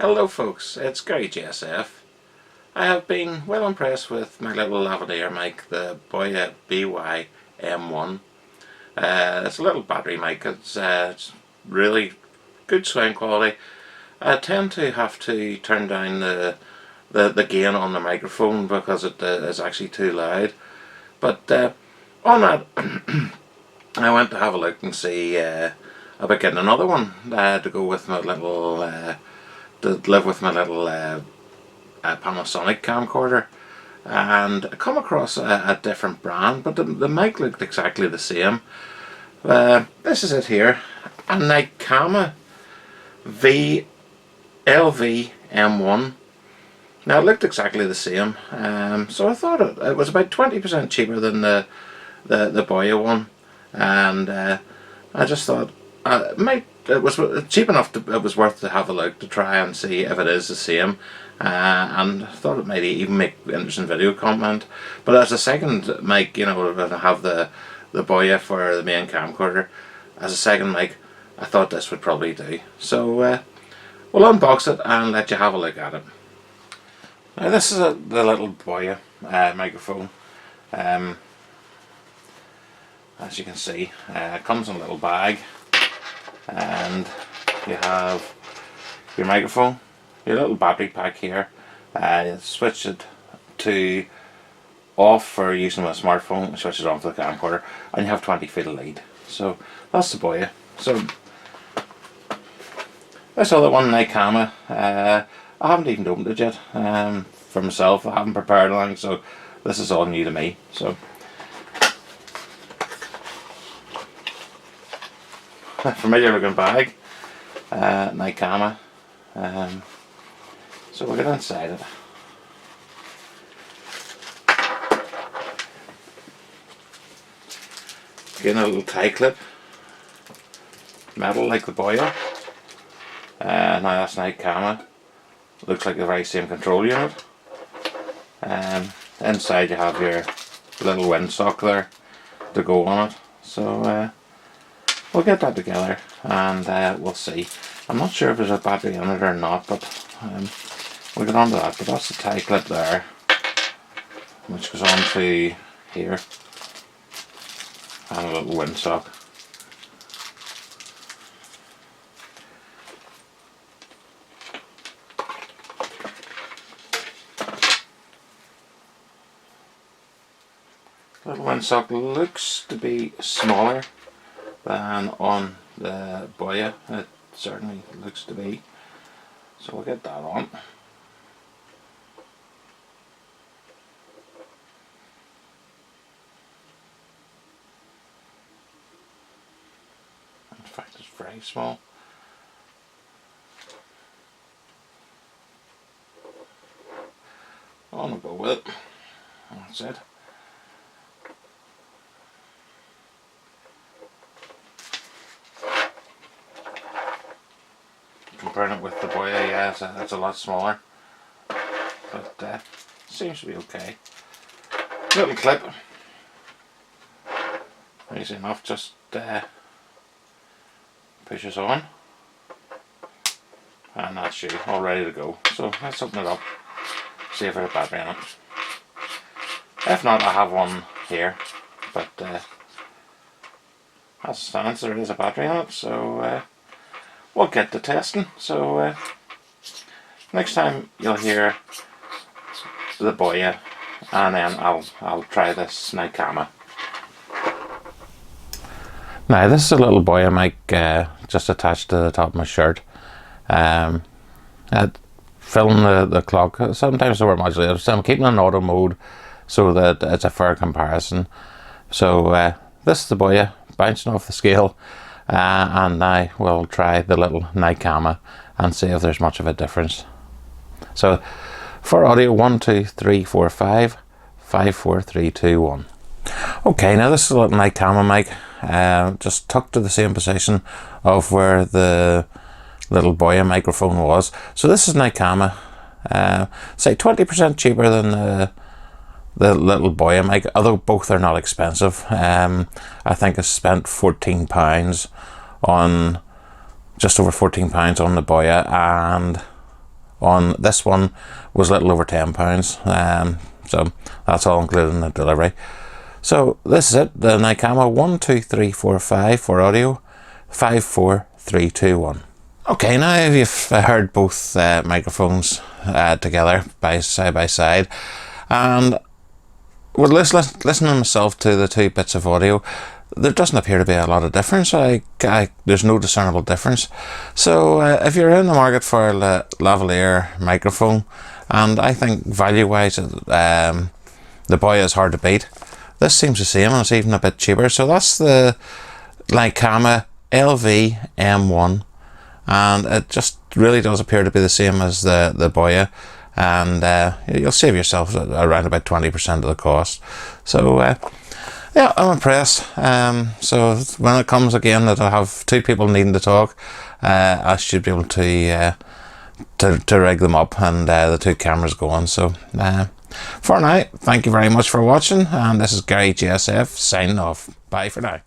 Hello folks, it's Gary JSF. I have been well impressed with my little lavalier mic, the Boya BY-M1. It's a little battery mic. It's really good sound quality. I tend to have to turn down the gain on the microphone because it is actually too loud. But on that I went to have a look and see about getting another one to go with my little to live with my little Panasonic camcorder, and I come across a different brand, but the mic looked exactly the same. This is it here, a Nicama LVM1. Now it looked exactly the same, so I thought it was about 20% cheaper than the Boya one, and I just thought it was cheap enough it was worth to have a look to try and see if it is the same, and I thought it might even make interesting video content. But as a second mic, you know, I have the Boya for the main camcorder. As a second mic, I thought this would probably do. So we'll unbox it and let you have a look at it. Now this is the little Boya microphone. As you can see, it comes in a little bag, and you have your microphone, your little battery pack here. You switch it to off for using a smartphone, switch it on to the camcorder, and you have 20 feet of lead. So that's the Boya. So this other one, Nicama, I haven't even opened it yet for myself. I haven't prepared anything, so this is all new to me. So familiar looking bag, Nicama. So we'll get inside it. Again, a little tie clip, metal like the Boya. Now that's Nicama. Looks like the very same control unit. Inside you have your little windsock there to go on it. So we'll get that together and we'll see. I'm not sure if there's a battery in it or not, but we'll get on to that. But that's the tie clip there, which goes on to here, and a little windsock. The little windsock looks to be smaller than on the Boya. It certainly looks to be. So we'll get that on. In fact, it's very small. On we'll go with it. That's it. Comparing it with the Boya, yeah, it's a lot smaller, but seems to be okay. Little clip, easy enough, just pushes on, and that's you, all ready to go. So let's open it up, see if there's a battery in it. If not, I have one here, but as it stands, there is a battery in it, so we'll get to testing. So next time you'll hear the Boya, and then I'll try this Nicama. Now this is a little Boya mic just attached to the top of my shirt. I film the clock. Sometimes over modulator, so I'm keeping it in auto mode so that it's a fair comparison. So this is the Boya bouncing off the scale. And I will try the little Nicama and see if there's much of a difference. So for audio, 1, 2, 3, 4, 5, 5, 4, 3, 2, 1. Okay, now this is a little Nicama mic, just tucked to the same position of where the little Boya microphone was. So this is Nicama, say 20% cheaper than the little Boya mic, although both are not expensive. I think I spent £14 on, just over £14 on the Boya, and on this one was a little over £10. So that's all included in the delivery. So this is it, the Nicama 1, 2, 3, 4, 5 for audio, 5, 4, 3, 2, 1. Okay, now if you've heard both microphones together side by side, and well, listening myself to the two bits of audio, there doesn't appear to be a lot of difference. There's no discernible difference. So if you're in the market for a lavalier microphone, and I think value-wise, the Boya is hard to beat. This seems the same, and it's even a bit cheaper. So that's the Nicama LVM1, and it just really does appear to be the same as the Boya, and you'll save yourself around about 20% of the cost. So yeah, I'm impressed. So when it comes again that I have two people needing to talk, I should be able to rig them up and the two cameras going. So for now, thank you very much for watching, and this is Gary GSF signing off. Bye for now.